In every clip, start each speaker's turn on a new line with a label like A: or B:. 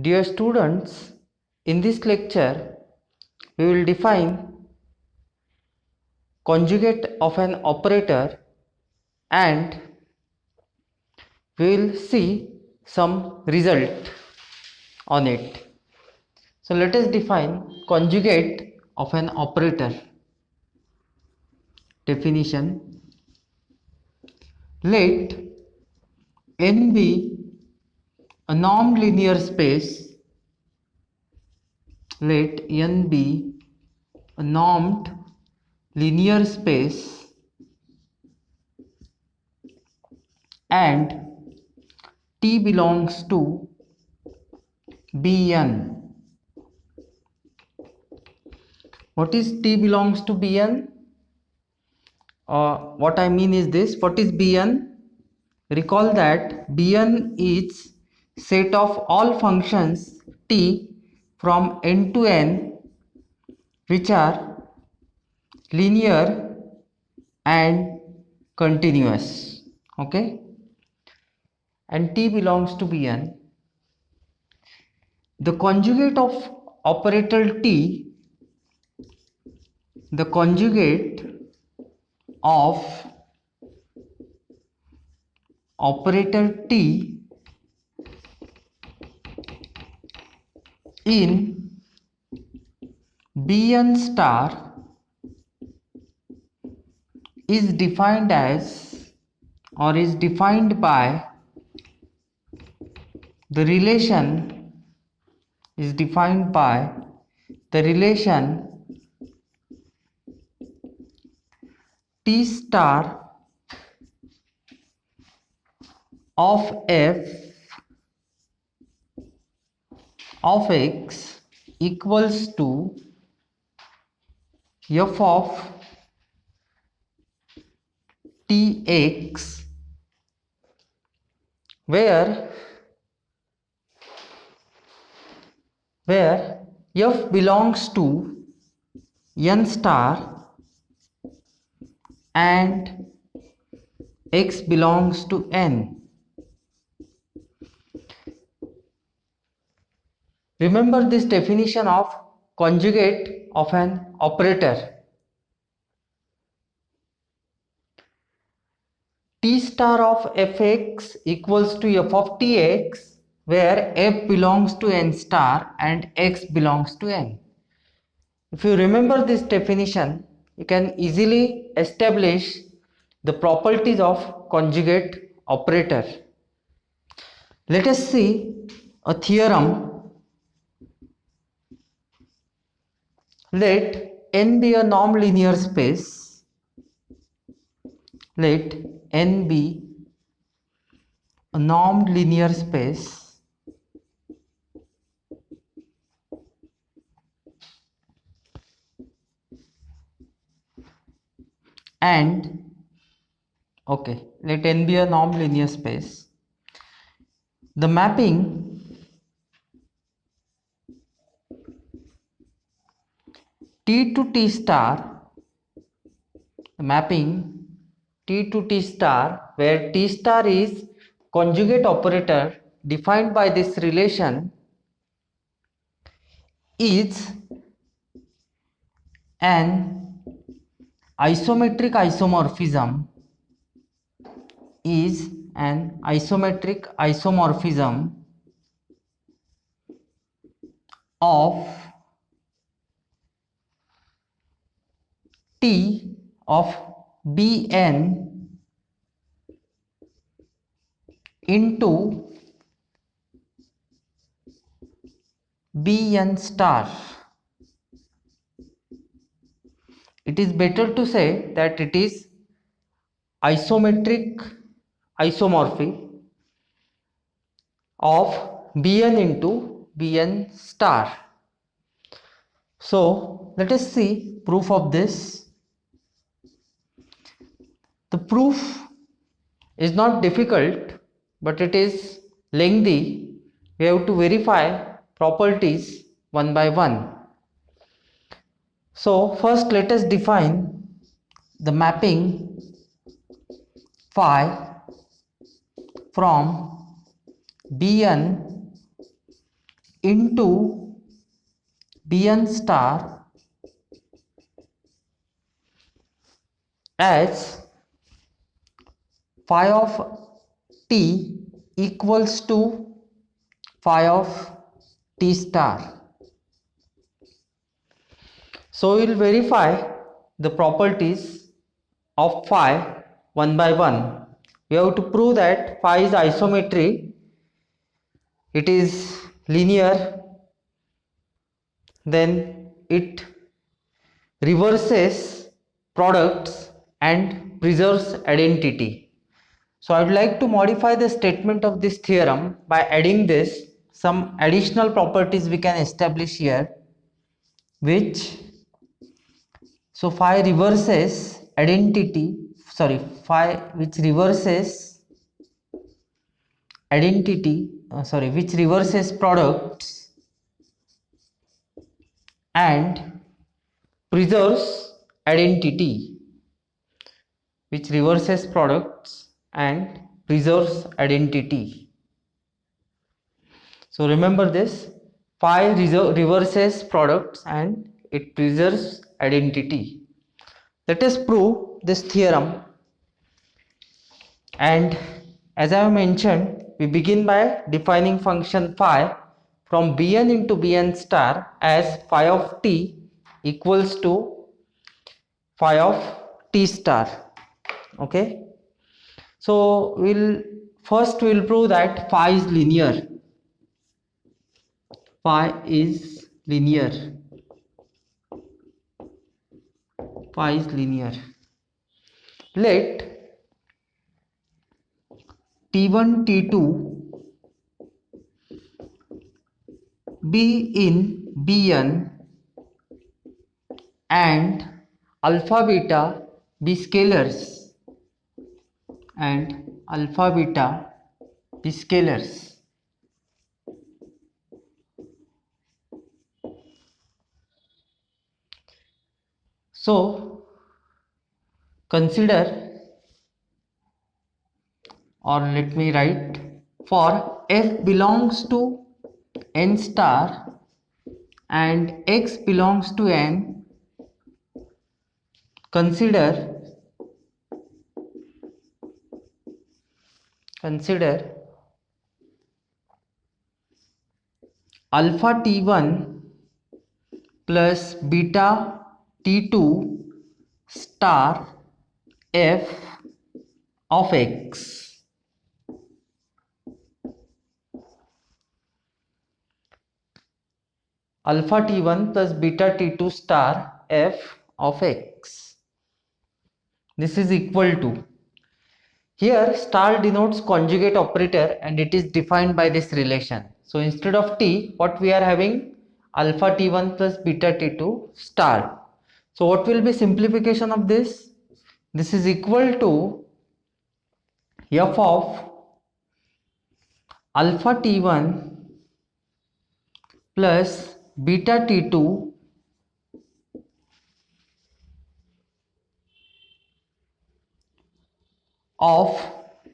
A: Dear students, in this lecture we will define conjugate of an operator and we will see some result on it. So let us define conjugate of an operator. Definition: let n be a non-linear space. Let n be a normed linear space and T belongs to Bn. What is T belongs to Bn? What I mean is this: what is Bn? Recall that Bn is set of all functions t from n to n which are linear and continuous. Okay, and t belongs to Bn. The conjugate of operator t, the conjugate of operator t in Bn star is defined as or is defined by the relation T star of f of x equals to f of tx, where f belongs to n star and x belongs to n. Remember this definition of conjugate of an operator. T star of fx equals to f of tx, where f belongs to n star and x belongs to n. If you remember this definition, you can easily establish the properties of conjugate operator. Let us see a theorem. Let n be a non-linear space. Let n be a non-linear space and let n be a non-linear space. The mapping T to T star, where T star is conjugate operator defined by this relation, is an isometric isomorphism of T of Bn into Bn star. It is better to say that it is isometric isomorphy of Bn into Bn star. So let us see proof of this. The proof is not difficult, but it is lengthy. We have to verify properties one by one. So first let us define the mapping phi from Bn into Bn star as phi of t equals to phi of t star. So we will verify the properties of phi one by one. We have to prove that phi is isometry, it is linear, then it reverses products and preserves identity. So I would like to modify the statement of this theorem by adding this some additional properties we can establish here, which phi reverses identity, phi which reverses identity, which reverses products and preserves identity, which reverses products and preserves identity. So remember this, phi reverses products and it preserves identity. Let us prove this theorem, and as I have mentioned, we begin by defining function phi from Bn into Bn star as phi of t equals to phi of t star. Okay, so we'll prove that phi is linear. Phi is linear. Phi is linear. Let T1 T2 be in Bn and alpha beta be scalars, and alpha beta be scalars. So consider, or let me write, for f belongs to n star and x belongs to n, consider alpha t1 plus beta t2 star f of x. Alpha t1 plus beta t2 star f of x. This is equal to, here star denotes conjugate operator and it is defined by this relation. So instead of t, what we are having, alpha t1 plus beta t2 star. So what will be simplification of this? This is equal to f of alpha t1 plus beta t2 of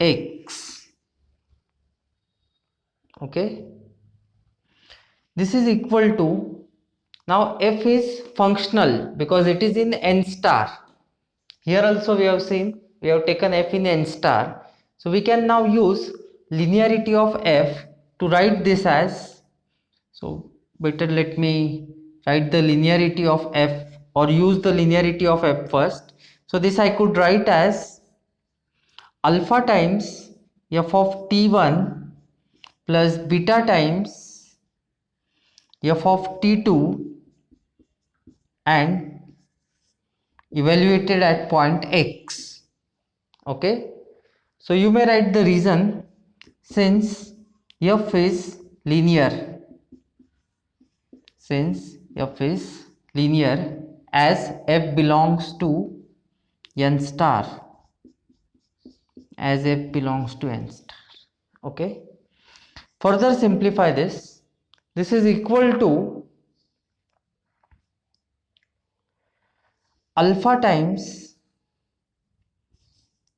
A: x. Okay, this is equal to, now f is functional because it is in n star. Here also we have seen, we have taken f in n star, so we can now use linearity of f to write this as, so better let me write the linearity of f, or use the linearity of f first. So this I could write as alpha times f of t1 plus beta times f of t2 and evaluated at point x. Okay, so you may write the reason, since f is linear, as f belongs to n star, okay. Further simplify this, this is equal to alpha times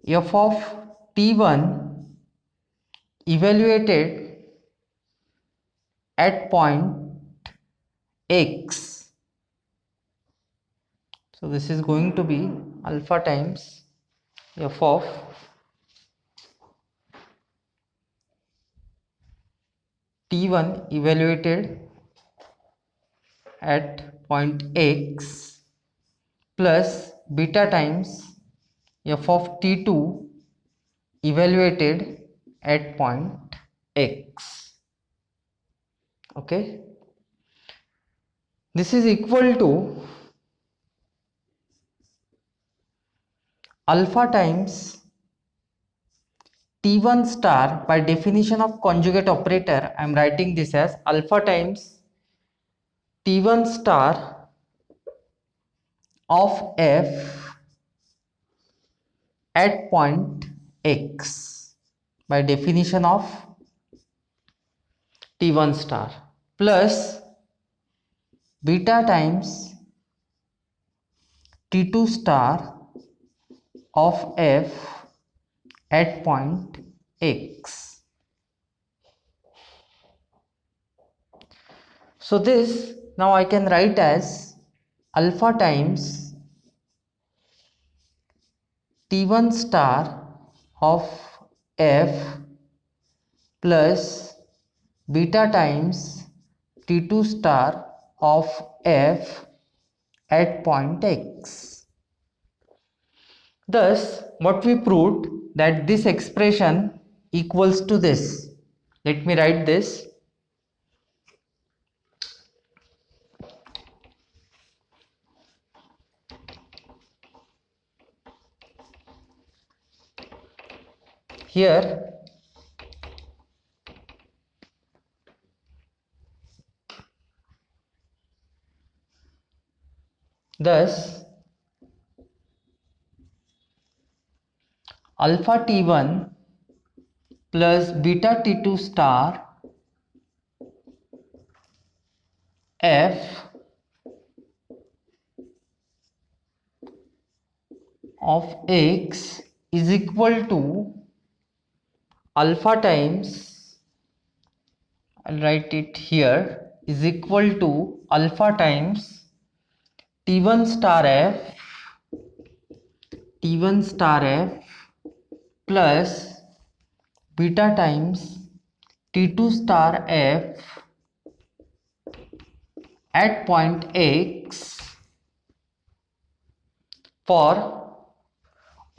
A: f of t1 evaluated at point x. So this is going to be alpha times f of t1 evaluated at point x plus beta times f of t2 evaluated at point x. Okay, this is equal to alpha times t1 star. By definition of conjugate operator, I am writing this as alpha times t1 star of f at point x by definition of t1 star plus beta times t2 star of f at point x. So this now I can write as alpha times t1 star of f plus beta times t2 star of f at point x. Thus, what we proved that this expression equals to this. Let me write this. Here thus alpha t1 plus beta t2 star f of x is equal to alpha times, I'll write it here, is equal to alpha times t1 star f plus beta times t2 star f at point x for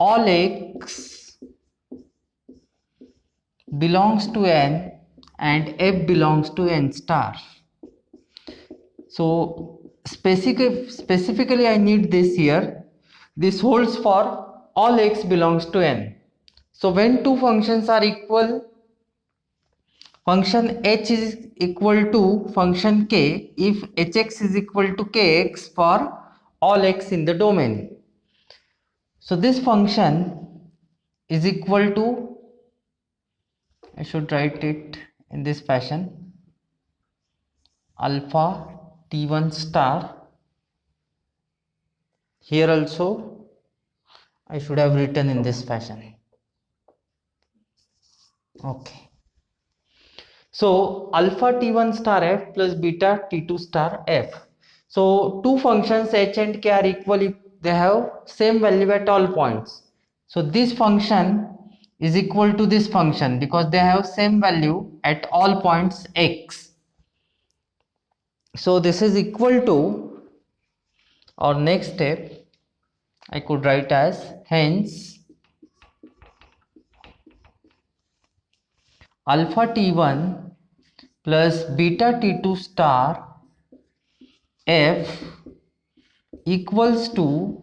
A: all x belongs to n and f belongs to n star. So specifically I need this here. This holds for all x belongs to n. So when two functions are equal, function h is equal to function k if hx is equal to kx for all x in the domain. So this function is equal to, I should write it in this fashion, alpha t1 star. Here also I should have written in this fashion. Okay. So alpha t1 star f plus beta t2 star f. So two functions h and k are equal if they have same value at all points. So this function is equal to this function because they have same value at all points x. So this is equal to, our next step I could write as, hence alpha t1 plus beta t2 star f equals to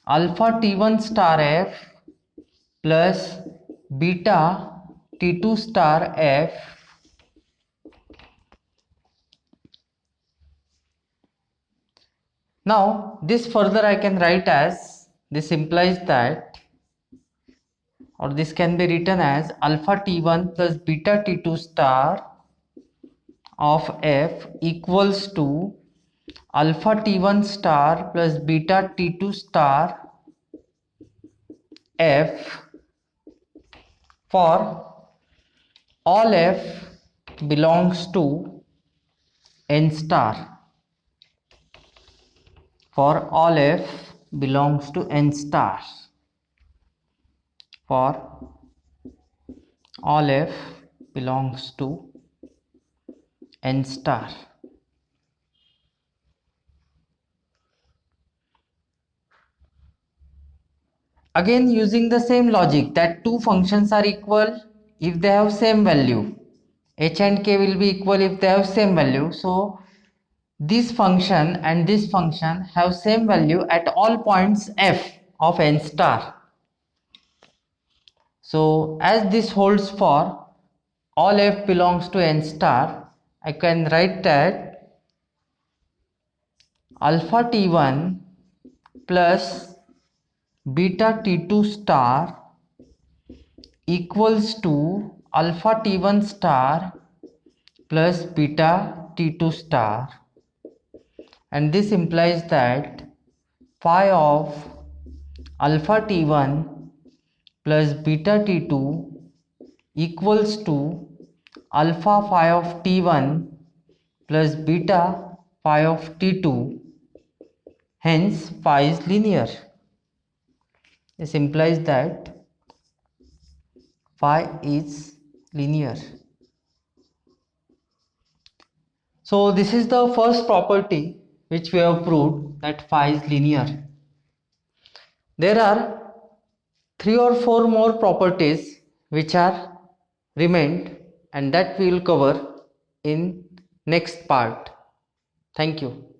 A: alpha t1 star f plus beta t2 star f Now this further I can write as, this implies that, or this can be written as alpha t1 plus beta t2 star of f equals to alpha t1 star plus beta t2 star f for all f belongs to n star for all f belongs to n star. For all f belongs to n star. Again, using the same logic that two functions are equal if they have same value, h and k will be equal if they have same value. So this function and this function have same value at all points f of n star. So as this holds for all f belongs to n star, I can write that alpha t1 plus beta t2 star equals to alpha t1 star plus beta t2 star, and this implies that phi of alpha t1 plus beta t2 equals to alpha phi of t1 plus beta phi of t2, hence phi is linear. This implies that phi is linear. So this is the first property which we have proved, that phi is linear. There are 3 or 4 more properties which are remained, and that we will cover in next part. Thank you.